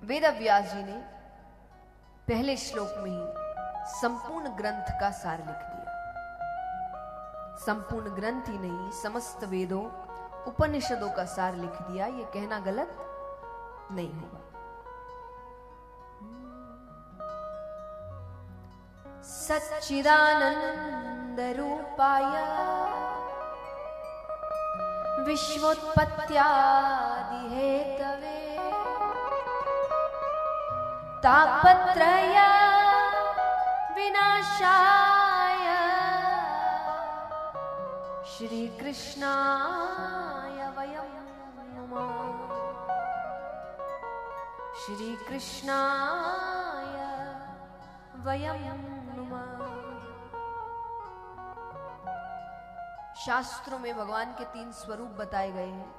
वेद व्यास जी ने पहले श्लोक में ही संपूर्ण ग्रंथ का सार लिख दिया। संपूर्ण ग्रंथ ही नहीं, समस्त वेदों उपनिषदों का सार लिख दिया। ये कहना गलत नहीं होगा। सच्चिदानंद रूपाय विश्वोत्पत्त्यादि हेतवे तापत्रय विनाशाय श्री कृष्णाय वयं नमः। श्री कृष्णाय वयं नमः। शास्त्रों में भगवान के 3 स्वरूप बताए गए हैं,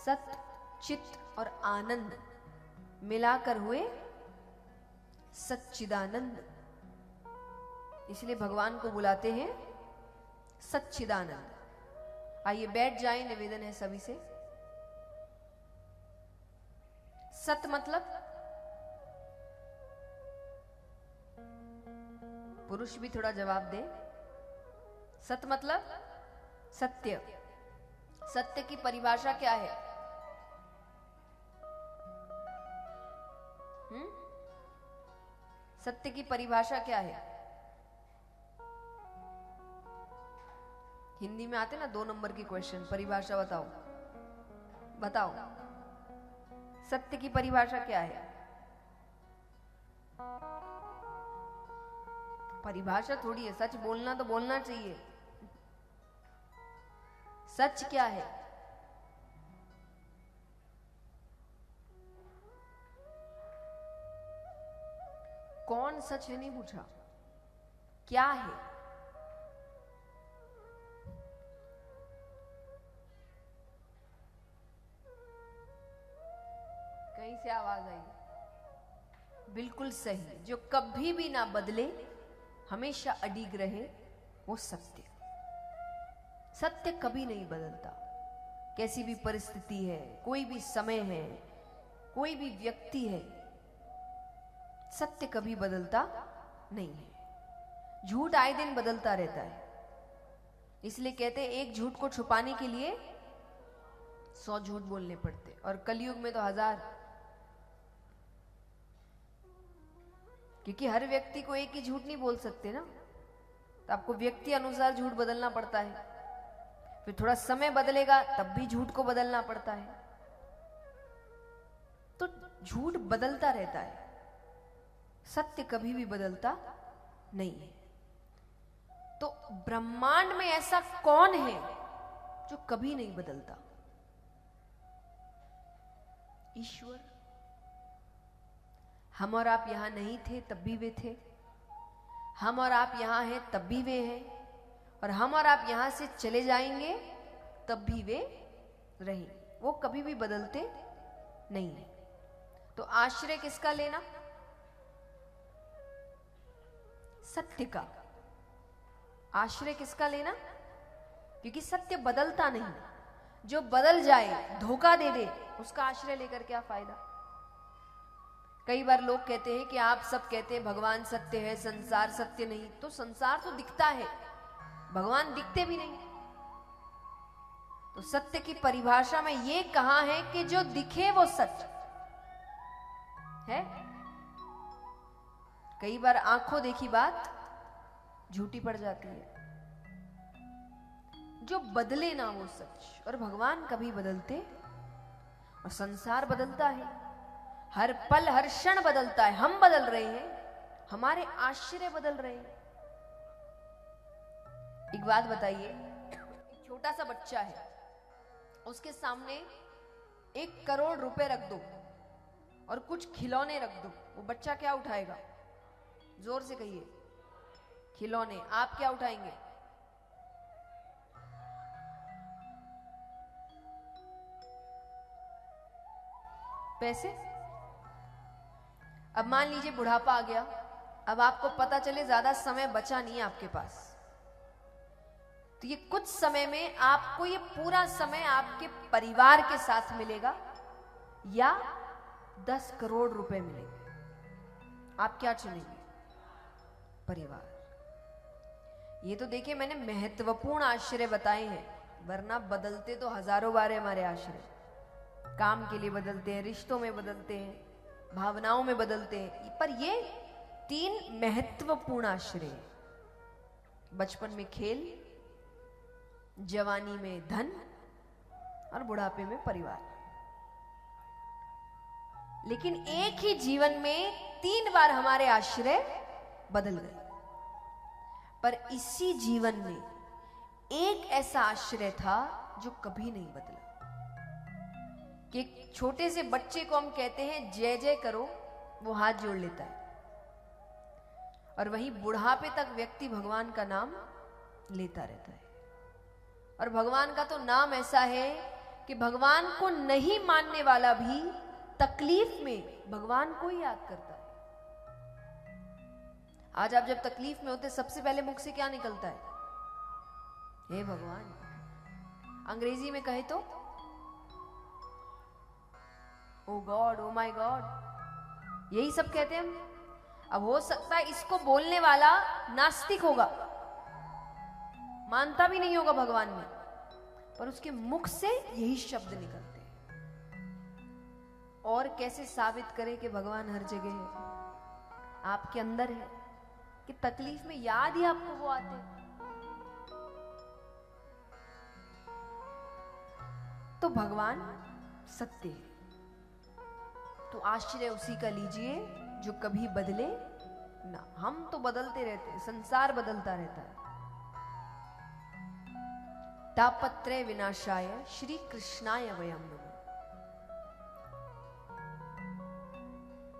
सत्य, चित्त और आनंद मिलाकर हुए सच्चिदानंद। इसलिए भगवान को बुलाते हैं सच्चिदानंद। आइए बैठ जाएं, निवेदन है सभी से। सत मतलब पुरुष भी थोड़ा जवाब दे। सत मतलब सत्य। सत्य की परिभाषा क्या है? सत्य की परिभाषा क्या है? हिंदी में आते ना 2 नंबर की क्वेश्चन, परिभाषा बताओ बताओ। सत्य की परिभाषा क्या है? परिभाषा थोड़ी है, सच बोलना तो बोलना चाहिए। सच क्या है? कौन सच है नहीं पूछा, क्या है? कहीं से आवाज आई? बिल्कुल सही। जो कभी भी ना बदले, हमेशा अडिग रहे, वो सत्य। सत्य कभी नहीं बदलता। कैसी भी परिस्थिति है, कोई भी समय है, कोई भी व्यक्ति है, सत्य कभी बदलता नहीं है। झूठ आए दिन बदलता रहता है। इसलिए कहते हैं एक झूठ को छुपाने के लिए 100 झूठ बोलने पड़ते, और कलयुग में तो 1000। क्योंकि हर व्यक्ति को एक ही झूठ नहीं बोल सकते ना, तो आपको व्यक्ति अनुसार झूठ बदलना पड़ता है। फिर थोड़ा समय बदलेगा तब भी झूठ को बदलना पड़ता है। तो झूठ बदलता रहता है, सत्य कभी भी बदलता नहीं है। तो ब्रह्मांड में ऐसा कौन है जो कभी नहीं बदलता? ईश्वर। हम और आप यहां नहीं थे तब भी वे थे, हम और आप यहां हैं तब भी वे हैं, और हम और आप यहां से चले जाएंगे तब भी वे रहेंगे। वो कभी भी बदलते नहीं है। तो आश्रय किसका लेना? सत्य का। आश्रय किसका लेना? क्योंकि सत्य बदलता नहीं। जो बदल जाए, धोखा दे दे, उसका आश्रय लेकर क्या फायदा? कई बार लोग कहते हैं कि आप सब कहते हैं भगवान सत्य है, संसार सत्य नहीं। तो संसार तो दिखता है, भगवान दिखते भी नहीं। तो सत्य की परिभाषा में ये कहा है कि जो दिखे वो सच है। कई बार आंखों देखी बात झूठी पड़ जाती है। जो बदले ना वो सच, और भगवान कभी बदलते, और संसार बदलता है। हर पल हर क्षण बदलता है। हम बदल रहे हैं, हमारे आश्रय बदल रहे हैं। एक बात बताइए, एक छोटा सा बच्चा है, उसके सामने 1 करोड़ रुपए रख दो और कुछ खिलौने रख दो, वो बच्चा क्या उठाएगा? जोर से कहिए। खिलौने। आप क्या उठाएंगे? पैसे। अब मान लीजिए बुढ़ापा आ गया, अब आपको पता चले ज्यादा समय बचा नहीं है आपके पास, तो ये कुछ समय में आपको ये पूरा समय आपके परिवार के साथ मिलेगा, या 10 करोड़ रुपए मिलेंगे, आप क्या चुनेंगे? परिवार। ये तो देखिए मैंने महत्वपूर्ण आश्रय बताए हैं, वरना बदलते तो हजारों बार है हमारे आश्रय। काम के लिए बदलते हैं, रिश्तों में बदलते हैं, भावनाओं में बदलते हैं, पर ये 3 महत्वपूर्ण आश्रय हैं। बचपन में खेल, जवानी में धन और बुढ़ापे में परिवार। लेकिन एक ही जीवन में 3 बार हमारे आश्रय बदल गए। पर इसी जीवन में एक ऐसा आश्रय था जो कभी नहीं बदला। कि एक छोटे से बच्चे को हम कहते हैं जय जय करो, वो हाथ जोड़ लेता है, और वहीं बुढ़ापे तक व्यक्ति भगवान का नाम लेता रहता है। और भगवान का तो नाम ऐसा है कि भगवान को नहीं मानने वाला भी तकलीफ में भगवान को ही याद करता है। आज आप जब तकलीफ में होते सबसे पहले मुख से क्या निकलता है? हे भगवान। अंग्रेजी में कहे तो ओ गॉड, ओ माय गॉड, यही सब कहते हैं हम। अब हो सकता है इसको बोलने वाला नास्तिक होगा, मानता भी नहीं होगा भगवान में, पर उसके मुख से यही शब्द निकलते हैं। और कैसे साबित करें कि भगवान हर जगह है, आपके अंदर है, कि तकलीफ में याद ही आपको वो आते हैं। तो भगवान सत्य है, तो आश्रय उसी का लीजिए जो कभी बदले ना। हम तो बदलते रहते हैं, संसार बदलता रहता है। तापत्रय विनाशाय श्री कृष्णाय वयम नमः।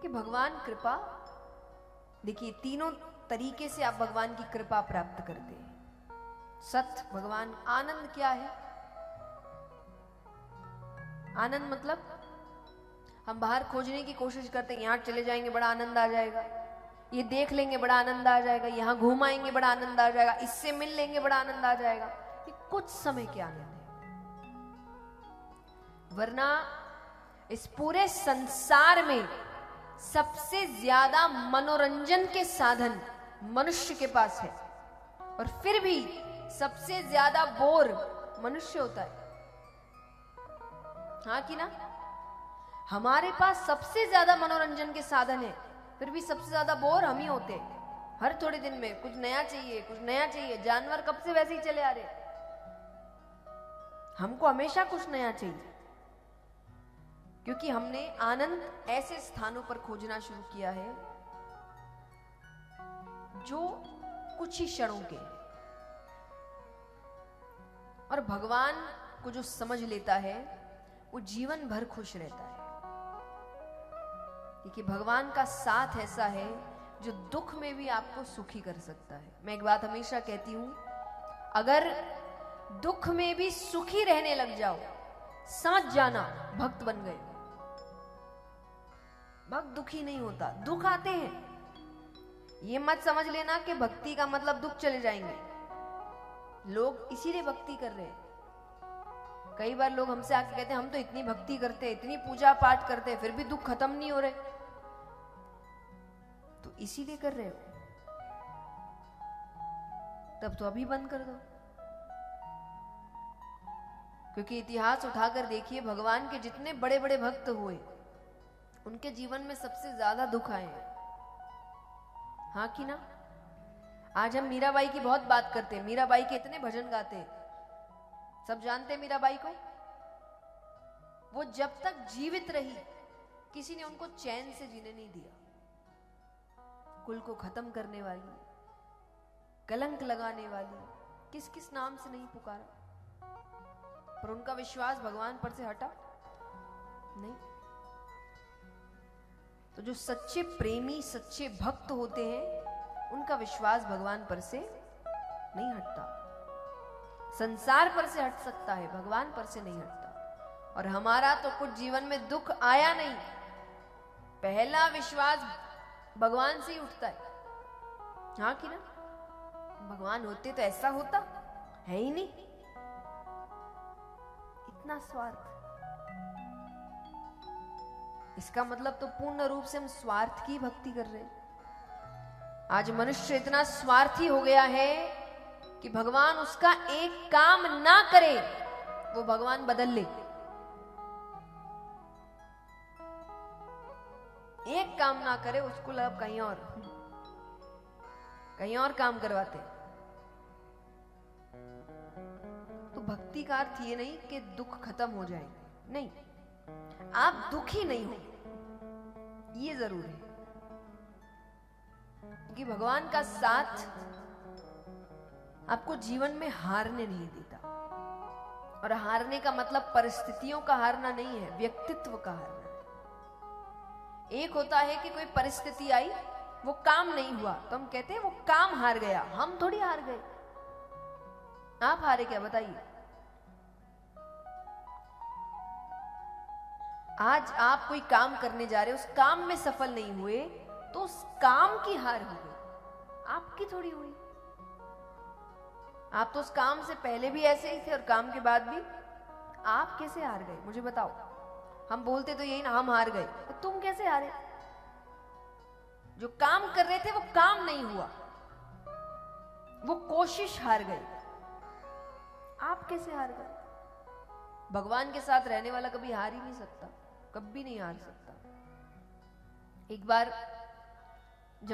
कि भगवान कृपा, देखिए तीनों तरीके से आप भगवान की कृपा प्राप्त करते हैं। सत भगवान। आनंद क्या है? आनंद मतलब हम बाहर खोजने की कोशिश करते हैं, यहां चले जाएंगे बड़ा आनंद आ जाएगा, ये देख लेंगे बड़ा आनंद आ जाएगा, यहां घूम आएंगे बड़ा आनंद आ जाएगा, इससे मिल लेंगे बड़ा आनंद आ जाएगा। ये कुछ समय के आनंद है, वरना इस पूरे संसार में सबसे ज्यादा मनोरंजन के साधन मनुष्य के पास है, और फिर भी सबसे ज्यादा बोर मनुष्य होता है। हाँ कि ना? हमारे पास सबसे ज्यादा मनोरंजन के साधन है, फिर भी सबसे ज्यादा बोर हम ही होते हैं। हर थोड़े दिन में कुछ नया चाहिए, कुछ नया चाहिए। जानवर कब से वैसे ही चले आ रहे, हमको हमेशा कुछ नया चाहिए, क्योंकि हमने आनंद ऐसे स्थानों पर खोजना शुरू किया है जो कुछ ही क्षणों के हैं। और भगवान को जो समझ लेता है वो जीवन भर खुश रहता है, क्योंकि भगवान का साथ ऐसा है जो दुख में भी आपको सुखी कर सकता है। मैं एक बात हमेशा कहती हूं, अगर दुख में भी सुखी रहने लग जाओ, समझ जाना भक्त बन गए। भक्त दुखी नहीं होता, दुख आते हैं, ये मत समझ लेना कि भक्ति का मतलब दुख चले जाएंगे। लोग इसीलिए भक्ति कर रहे हैं। कई बार लोग हमसे आके कहते हैं हम तो इतनी भक्ति करते हैं, इतनी पूजा पाठ करते हैं, फिर भी दुख खत्म नहीं हो रहे। तो इसीलिए कर रहे हो, तब तो अभी बंद कर दो। क्योंकि इतिहास उठाकर देखिए, भगवान के जितने बड़े बड़े भक्त हुए उनके जीवन में सबसे ज्यादा दुख आए हैं। हाँ कि ना? आज हम मीराबाई की बहुत बात करते हैं, मीराबाई के इतने भजन गाते हैं, सब जानते हैं मीराबाई को। वो जब तक जीवित रही किसी ने उनको चैन से जीने नहीं दिया। कुल को खत्म करने वाली, कलंक लगाने वाली, किस किस नाम से नहीं पुकारा, पर उनका विश्वास भगवान पर से हटा नहीं। तो जो सच्चे प्रेमी, सच्चे भक्त होते हैं, उनका विश्वास भगवान पर से नहीं हटता। संसार पर से हट सकता है, भगवान पर से नहीं हटता। और हमारा तो कुछ जीवन में दुख आया नहीं, पहला विश्वास भगवान से ही उठता है। हाँ कि ना? भगवान होते तो ऐसा होता है ही नहीं। इतना स्वार्थ, इसका मतलब तो पूर्ण रूप से हम स्वार्थ की भक्ति कर रहे हैं। आज मनुष्य इतना स्वार्थी हो गया है कि भगवान उसका एक काम ना करे वो भगवान बदल ले। एक काम ना करे उसको अब कहीं और काम करवाते। तो भक्ति का अर्थ ये नहीं कि दुख खत्म हो जाएंगे, नहीं, आप दुखी नहीं हो, ये जरूर है कि भगवान का साथ आपको जीवन में हारने नहीं देता। और हारने का मतलब परिस्थितियों का हारना नहीं है, व्यक्तित्व का हारना है। एक होता है कि कोई परिस्थिति आई, वो काम नहीं हुआ तो हम कहते हैं वो काम हार गया, हम थोड़ी हार गए। आप हारे क्या बताइए? आज आप कोई काम करने जा रहे हो, उस काम में सफल नहीं हुए तो उस काम की हार हो गई, आपकी थोड़ी हुई। आप तो उस काम से पहले भी ऐसे ही थे और काम के बाद भी। आप कैसे हार गए मुझे बताओ? हम बोलते तो यही ना, हम हार गए, तो तुम कैसे हारे? जो काम कर रहे थे वो काम नहीं हुआ, वो कोशिश हार गई, आप कैसे हार गए? भगवान के साथ रहने वाला कभी हार ही नहीं सकता, कभी नहीं हार सकता। एक बार